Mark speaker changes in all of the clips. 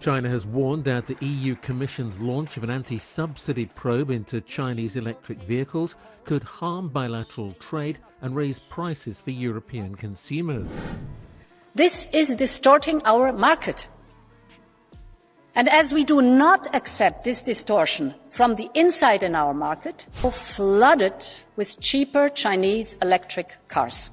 Speaker 1: China has warned that the EU Commission's launch of an anti-subsidy probe into Chinese electric vehicles could harm bilateral trade and raise prices for European consumers.
Speaker 2: This is distorting our market. And as we do not accept this distortion from the inside in our market, we're flooded with cheaper Chinese electric cars.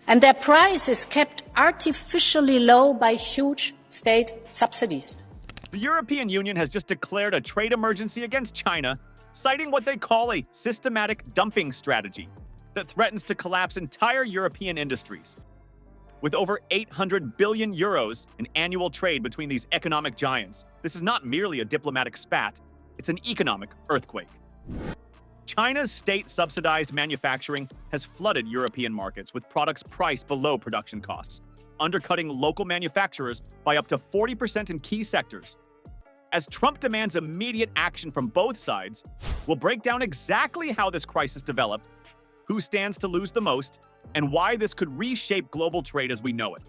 Speaker 2: And their price is kept artificially low by huge state subsidies.
Speaker 3: The European Union has just declared a trade emergency against China, citing what they call a systematic dumping strategy that threatens to collapse entire European industries. With over 800 billion euros in annual trade between these economic giants, this is not merely a diplomatic spat, it's an economic earthquake. China's state-subsidized manufacturing has flooded European markets with products priced below production costs, undercutting local manufacturers by up to 40% in key sectors. As Trump demands immediate action from both sides, we'll break down exactly how this crisis developed, who stands to lose the most, and why this could reshape global trade as we know it.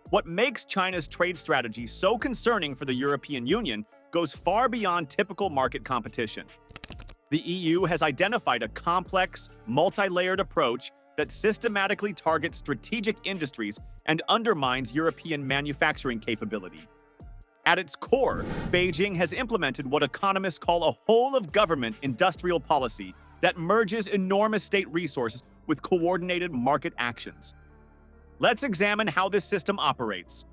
Speaker 3: What makes China's trade strategy so concerning for the European Union goes far beyond typical market competition. The EU has identified a complex, multi-layered approach that systematically targets strategic industries and undermines European manufacturing capability. At its core, Beijing has implemented what economists call a whole-of-government industrial policy that merges enormous state resources with coordinated market actions. Let's examine how this system operates.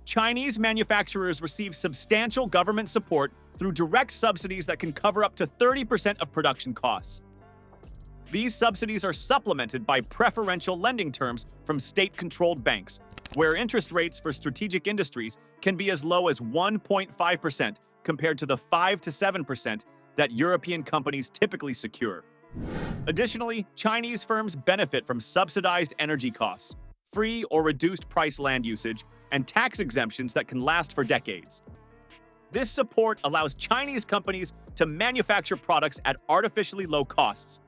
Speaker 3: Chinese manufacturers receive substantial government support through direct subsidies that can cover up to 30% of production costs. These subsidies are supplemented by preferential lending terms from state-controlled banks, where interest rates for strategic industries can be as low as 1.5% compared to the 5 to 7% that European companies typically secure. Additionally, Chinese firms benefit from subsidized energy costs, free or reduced price land usage, and tax exemptions that can last for decades. This support allows Chinese companies to manufacture products at artificially low costs.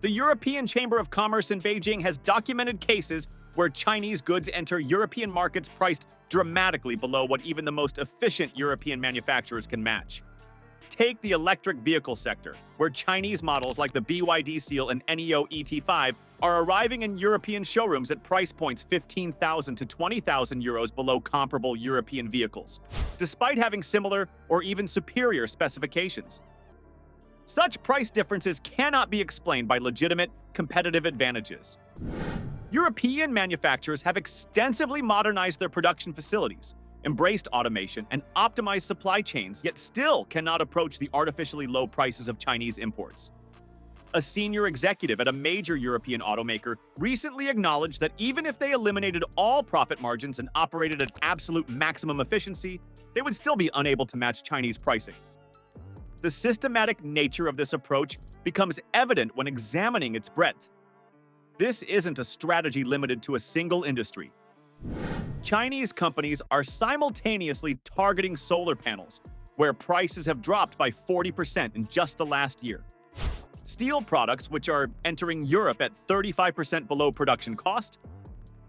Speaker 3: The European Chamber of Commerce in Beijing has documented cases where Chinese goods enter European markets priced dramatically below what even the most efficient European manufacturers can match. Take the electric vehicle sector, where Chinese models like the BYD Seal and NEO ET5 are arriving in European showrooms at price points 15,000 to 20,000 euros below comparable European vehicles, despite having similar or even superior specifications. Such price differences cannot be explained by legitimate competitive advantages. European manufacturers have extensively modernized their production facilities, embraced automation, and optimized supply chains, yet still cannot approach the artificially low prices of Chinese imports. A senior executive at a major European automaker recently acknowledged that even if they eliminated all profit margins and operated at absolute maximum efficiency, they would still be unable to match Chinese pricing. The systematic nature of this approach becomes evident when examining its breadth. This isn't a strategy limited to a single industry. Chinese companies are simultaneously targeting solar panels, where prices have dropped by 40% in just the last year. Steel products, which are entering Europe at 35% below production cost,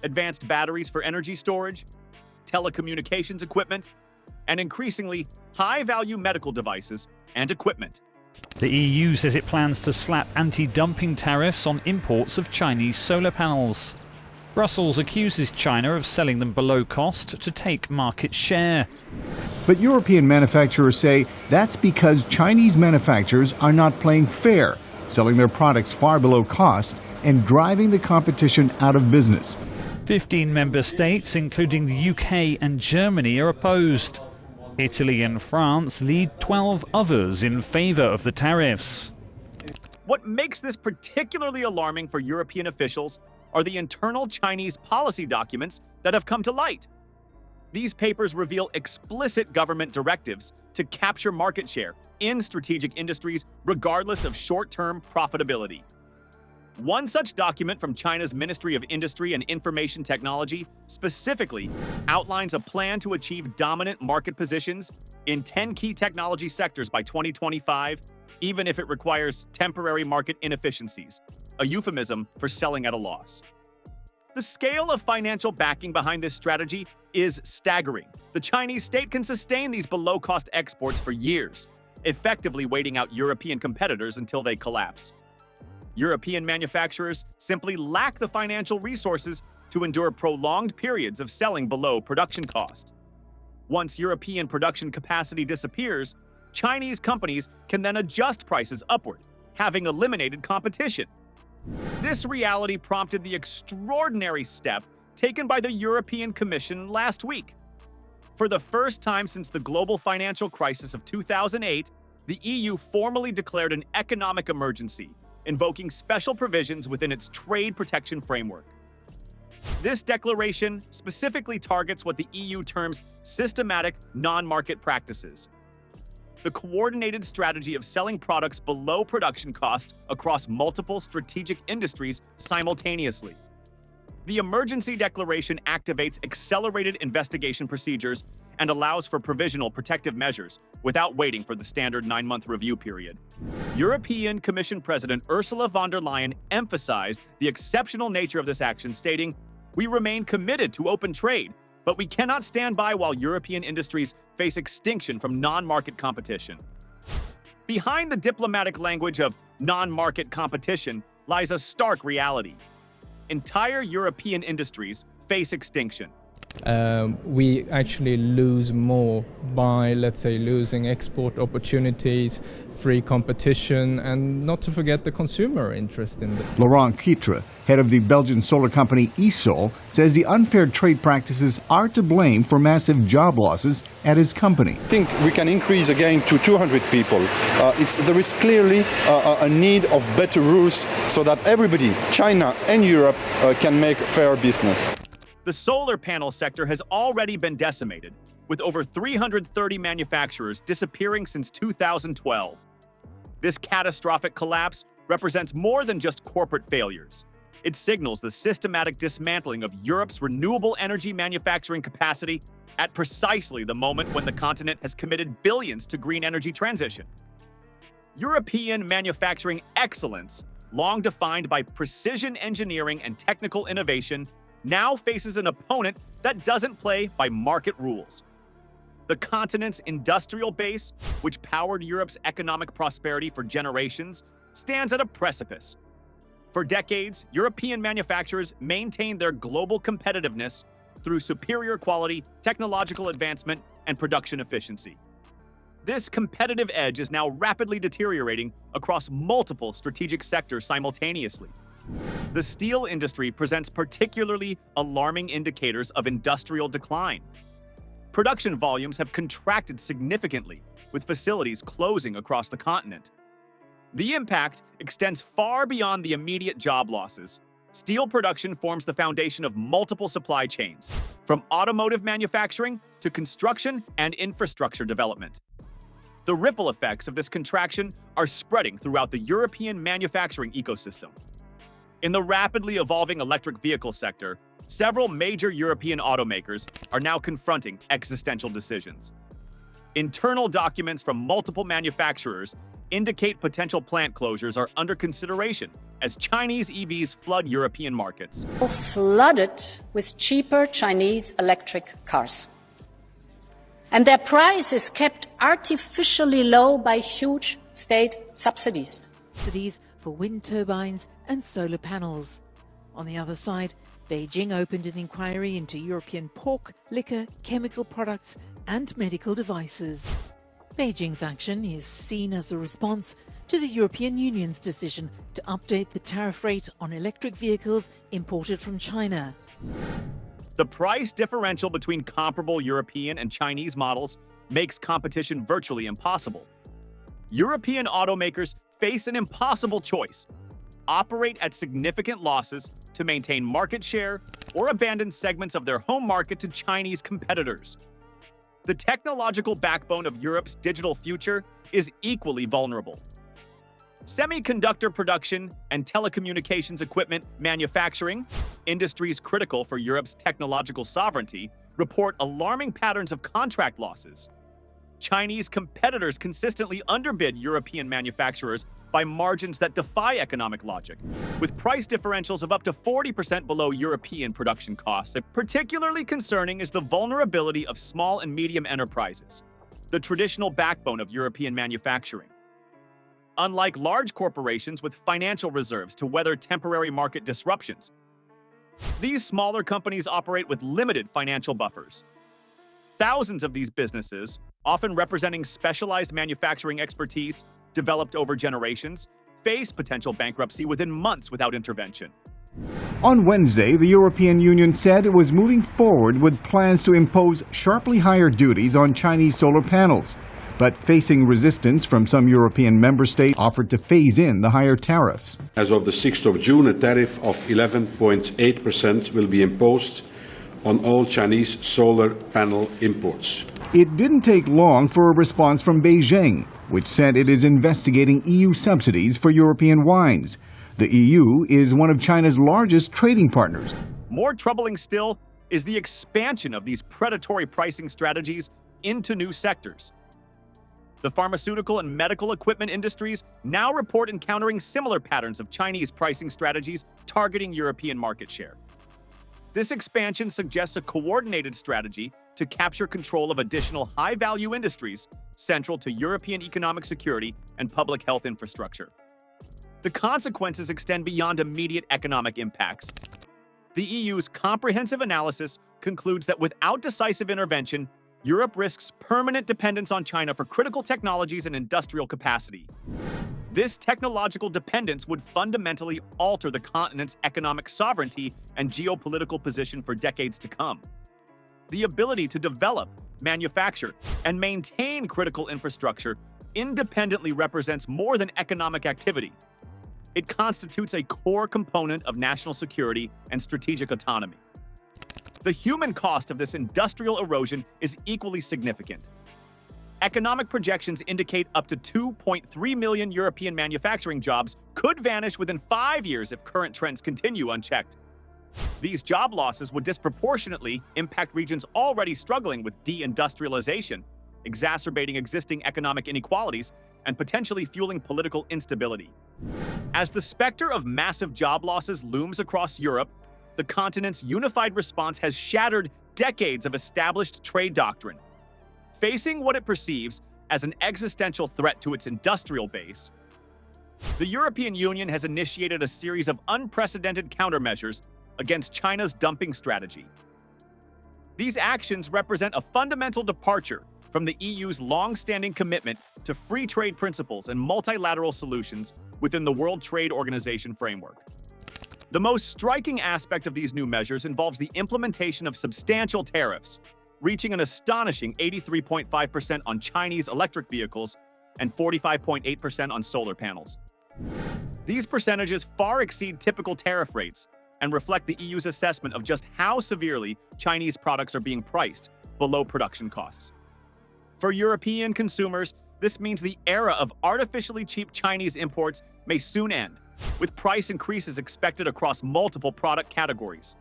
Speaker 3: advanced batteries for energy storage, telecommunications equipment, and increasingly high-value medical devices and equipment.
Speaker 4: The EU says it plans to slap anti-dumping tariffs on imports of Chinese solar panels. Brussels accuses China of selling them below cost to take market share.
Speaker 5: But European manufacturers say that's because Chinese manufacturers are not playing fair, selling their products far below cost and driving the competition out of business.
Speaker 4: 15 member states, including the UK and Germany, are opposed. Italy and France lead 12 others in favor of the tariffs.
Speaker 3: What makes this particularly alarming for European officials are the internal Chinese policy documents that have come to light. These papers reveal explicit government directives to capture market share in strategic industries regardless of short-term profitability. One such document from China's Ministry of Industry and Information Technology specifically outlines a plan to achieve dominant market positions in 10 key technology sectors by 2025, even if it requires temporary market inefficiencies, a euphemism for selling at a loss. The scale of financial backing behind this strategy is staggering. The Chinese state can sustain these below-cost exports for years, effectively waiting out European competitors until they collapse. European manufacturers simply lack the financial resources to endure prolonged periods of selling below production cost. Once European production capacity disappears, Chinese companies can then adjust prices upward, having eliminated competition. This reality prompted the extraordinary step taken by the European Commission last week. For the first time since the global financial crisis of 2008, the EU formally declared an economic emergency, invoking special provisions within its trade protection framework. This declaration specifically targets what the EU terms systematic non-market practices, the coordinated strategy of selling products below production cost across multiple strategic industries simultaneously. The emergency declaration activates accelerated investigation procedures and allows for provisional protective measures without waiting for the standard 9-month review period. European Commission President Ursula von der Leyen emphasized the exceptional nature of this action, stating, "We remain committed to open trade, but we cannot stand by while European industries face extinction from non-market competition." Behind the diplomatic language of non-market competition lies a stark reality. Entire European industries face extinction.
Speaker 6: We actually lose more by, let's say, losing export opportunities, free competition, and not to forget the consumer interest in it.
Speaker 5: Laurent Quitre, head of the Belgian solar company ESOL, says the unfair trade practices are to blame for massive job losses at his company.
Speaker 7: I think we can increase again to 200 people. There is clearly a need of better rules so that everybody, China and Europe, can make fair business.
Speaker 3: The solar panel sector has already been decimated, with over 330 manufacturers disappearing since 2012. This catastrophic collapse represents more than just corporate failures. It signals the systematic dismantling of Europe's renewable energy manufacturing capacity at precisely the moment when the continent has committed billions to green energy transition. European manufacturing excellence, long defined by precision engineering and technical innovation, now faces an opponent that doesn't play by market rules. The continent's industrial base, which powered Europe's economic prosperity for generations, stands at a precipice. For decades, European manufacturers maintained their global competitiveness through superior quality, technological advancement, and production efficiency. This competitive edge is now rapidly deteriorating across multiple strategic sectors simultaneously. The steel industry presents particularly alarming indicators of industrial decline. Production volumes have contracted significantly, with facilities closing across the continent. The impact extends far beyond the immediate job losses. Steel production forms the foundation of multiple supply chains, from automotive manufacturing to construction and infrastructure development. The ripple effects of this contraction are spreading throughout the European manufacturing ecosystem. In the rapidly evolving electric vehicle sector, several major European automakers are now confronting existential decisions. Internal documents from multiple manufacturers indicate potential plant closures are under consideration as Chinese EVs flood European markets.
Speaker 2: Flooded with cheaper Chinese electric cars. And their price is kept artificially low by huge state subsidies.
Speaker 8: Subsidies for wind turbines and solar panels. On the other side, Beijing opened an inquiry into European pork, liquor, chemical products and medical devices. Beijing's action is seen as a response to the European Union's decision to update the tariff rate on electric vehicles imported from China.
Speaker 3: The price differential between comparable European and Chinese models makes competition virtually impossible. European automakers face an impossible choice: operate at significant losses to maintain market share or abandon segments of their home market to Chinese competitors. The technological backbone of Europe's digital future is equally vulnerable. Semiconductor production and telecommunications equipment manufacturing, industries critical for Europe's technological sovereignty, report alarming patterns of contract losses. Chinese competitors consistently underbid European manufacturers by margins that defy economic logic, with price differentials of up to 40% below European production costs. Particularly concerning is the vulnerability of small and medium enterprises, the traditional backbone of European manufacturing. Unlike large corporations with financial reserves to weather temporary market disruptions, these smaller companies operate with limited financial buffers. Thousands of these businesses, often representing specialized manufacturing expertise developed over generations, face potential bankruptcy within months without intervention.
Speaker 5: On Wednesday, the European Union said it was moving forward with plans to impose sharply higher duties on Chinese solar panels, but facing resistance from some European member states offered to phase in the higher tariffs.
Speaker 9: As of the 6th of June, a tariff of 11.8% will be imposed on all Chinese solar panel imports.
Speaker 5: It didn't take long for a response from Beijing, which said it is investigating EU subsidies for European wines. The EU is one of China's largest trading partners.
Speaker 3: More troubling still is the expansion of these predatory pricing strategies into new sectors. The pharmaceutical and medical equipment industries now report encountering similar patterns of Chinese pricing strategies targeting European market share. This expansion suggests a coordinated strategy to capture control of additional high-value industries central to European economic security and public health infrastructure. The consequences extend beyond immediate economic impacts. The EU's comprehensive analysis concludes that without decisive intervention, Europe risks permanent dependence on China for critical technologies and industrial capacity. This technological dependence would fundamentally alter the continent's economic sovereignty and geopolitical position for decades to come. The ability to develop, manufacture, and maintain critical infrastructure independently represents more than economic activity. It constitutes a core component of national security and strategic autonomy. The human cost of this industrial erosion is equally significant. Economic projections indicate up to 2.3 million European manufacturing jobs could vanish within 5 years if current trends continue unchecked. These job losses would disproportionately impact regions already struggling with deindustrialization, exacerbating existing economic inequalities and potentially fueling political instability. As the specter of massive job losses looms across Europe, the continent's unified response has shattered decades of established trade doctrine. Facing what it perceives as an existential threat to its industrial base, the European Union has initiated a series of unprecedented countermeasures against China's dumping strategy. These actions represent a fundamental departure from the EU's long-standing commitment to free trade principles and multilateral solutions within the World Trade Organization framework. The most striking aspect of these new measures involves the implementation of substantial tariffs, reaching an astonishing 83.5% on Chinese electric vehicles and 45.8% on solar panels. These percentages far exceed typical tariff rates and reflect the EU's assessment of just how severely Chinese products are being priced below production costs. For European consumers, this means the era of artificially cheap Chinese imports may soon end, with price increases expected across multiple product categories.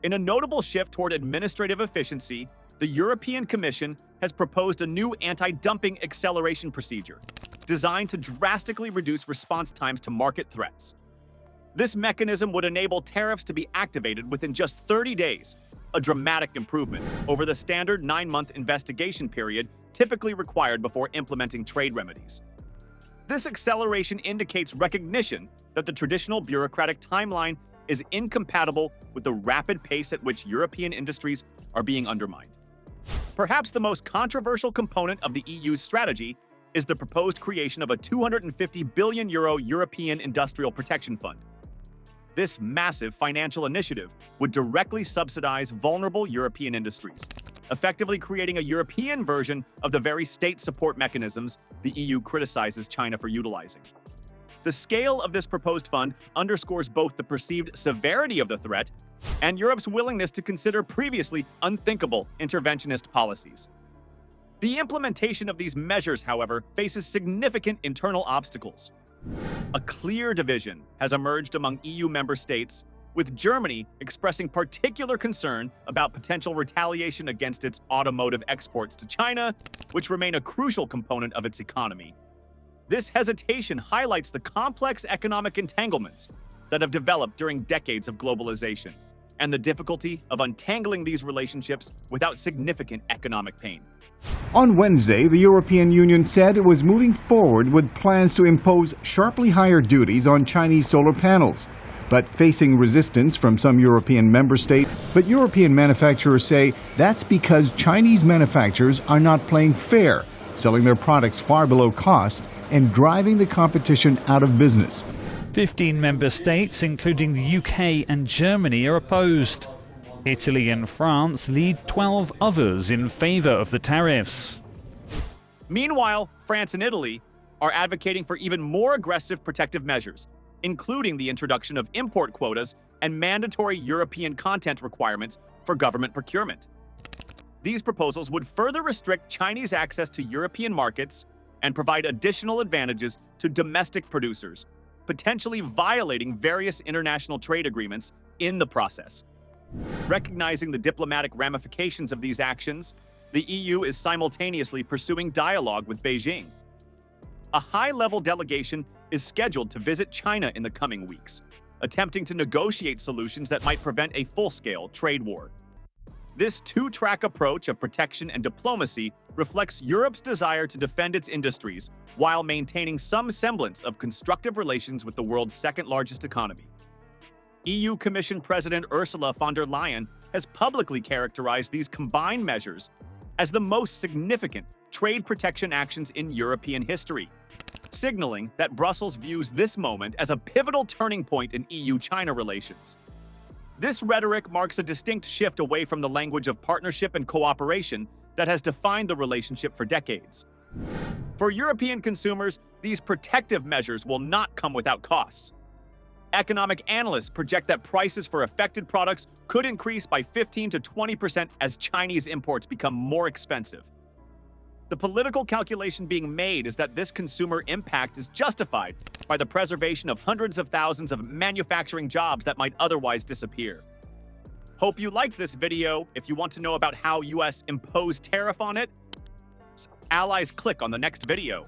Speaker 3: In a notable shift toward administrative efficiency, the European Commission has proposed a new anti-dumping acceleration procedure designed to drastically reduce response times to market threats. This mechanism would enable tariffs to be activated within just 30 days, a dramatic improvement over the standard 9-month investigation period typically required before implementing trade remedies. This acceleration indicates recognition that the traditional bureaucratic timeline is incompatible with the rapid pace at which European industries are being undermined. Perhaps the most controversial component of the EU's strategy is the proposed creation of a €250 billion European Industrial Protection Fund. This massive financial initiative would directly subsidize vulnerable European industries, effectively creating a European version of the very state support mechanisms the EU criticizes China for utilizing. The scale of this proposed fund underscores both the perceived severity of the threat and Europe's willingness to consider previously unthinkable interventionist policies. The implementation of these measures, however, faces significant internal obstacles. A clear division has emerged among EU member states with Germany expressing particular concern about potential retaliation against its automotive exports to China, which remain a crucial component of its economy. This hesitation highlights the complex economic entanglements that have developed during decades of globalization, and the difficulty of untangling these relationships without significant economic pain.
Speaker 5: On Wednesday, the European Union said it was moving forward with plans to impose sharply higher duties on Chinese solar panels, but facing resistance from some European member states. But European manufacturers say that's because Chinese manufacturers are not playing fair, selling their products far below cost and driving the competition out of business.
Speaker 4: 15 member states, including the UK and Germany, are opposed. Italy and France lead 12 others in favour of the tariffs.
Speaker 3: Meanwhile, France and Italy are advocating for even more aggressive protective measures, including the introduction of import quotas and mandatory European content requirements for government procurement. These proposals would further restrict Chinese access to European markets and provide additional advantages to domestic producers, potentially violating various international trade agreements in the process. Recognizing the diplomatic ramifications of these actions, the EU is simultaneously pursuing dialogue with Beijing. A high-level delegation is scheduled to visit China in the coming weeks, attempting to negotiate solutions that might prevent a full-scale trade war. This two-track approach of protection and diplomacy reflects Europe's desire to defend its industries while maintaining some semblance of constructive relations with the world's second-largest economy. EU Commission President Ursula von der Leyen has publicly characterized these combined measures as the most significant trade protection actions in European history, signaling that Brussels views this moment as a pivotal turning point in EU-China relations. This rhetoric marks a distinct shift away from the language of partnership and cooperation that has defined the relationship for decades. For European consumers, these protective measures will not come without costs. Economic analysts project that prices for affected products could increase by 15 to 20% as Chinese imports become more expensive. The political calculation being made is that this consumer impact is justified by the preservation of hundreds of thousands of manufacturing jobs that might otherwise disappear. Hope you liked this video. If you want to know about how US imposed tariff on it, allies, click on the next video.